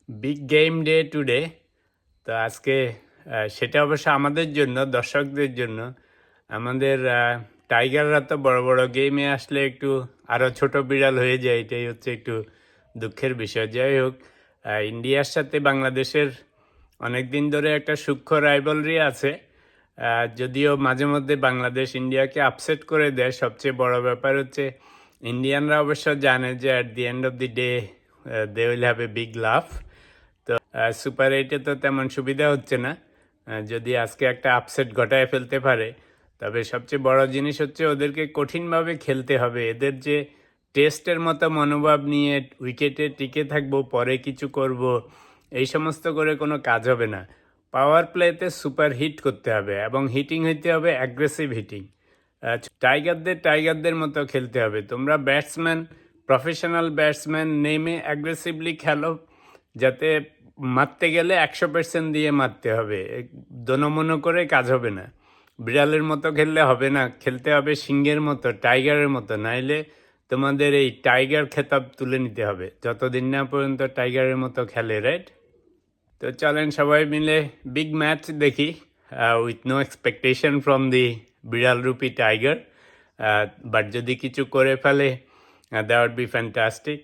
Big game day today. তো আজকে সেটা অবশ্য আমাদের জন্য, দর্শকদের জন্য। আমাদের টাইগাররা তো বড় বড় গেমে আসলে একটু আরও ছোট বিড়াল হয়ে যায়, এটাই হচ্ছে একটু দুঃখের বিষয়। যাই হোক, ইন্ডিয়ার সাথে বাংলাদেশের অনেক দিন ধরে একটা সূক্ষ্ম রাইভালরি আছে। যদিও মাঝে মধ্যে বাংলাদেশ ইন্ডিয়াকে আপসেট করে দেয়, সবচেয়ে বড় ব্যাপার হচ্ছে ইন্ডিয়ানরা অবশ্য জানে যে at the end of the day they will have a big love. তো সুপার এইটে তো তেমন সুবিধা হচ্ছে না, যদি আজকে একটা আপসেট ঘটায় ফেলতে পারে। তবে সবচেয়ে বড় জিনিস হচ্ছে ওদেরকে কঠিনভাবে খেলতে হবে। এদের যে টেস্টের মতো মনোভাব নিয়ে উইকেটে টিকে থাকবো, পরে কিছু করব, এই সমস্ত করে কোনো কাজ হবে না। পাওয়ার প্লেতে সুপার হিট করতে হবে এবং হিটিং হইতে হবে অ্যাগ্রেসিভ হিটিং। টাইগারদের মতো খেলতে হবে। তোমরা ব্যাটসম্যান, প্রফেশনাল ব্যাটসম্যান নেমে অ্যাগ্রেসিভলি খেলো, যাতে মারতে গেলে 100% দিয়ে মারতে হবে। দোনোমনো করে কাজ হবে না। বিড়ালের মতো খেললে হবে না, খেলতে হবে সিংহের মতো, টাইগারের মতো। নাইলে তোমাদের এই টাইগার খেতাব তুলে নিতে হবে যতদিন না পর্যন্ত টাইগারের মতো খেলে, রাইট? তো চলেন সবাই মিলে বিগ ম্যাচ দেখি, with no expectation from the বিড়াল রূপী টাইগার। বাট যদি কিছু করে ফেলে, দ্যাট উড বি ফ্যান্টাস্টিক।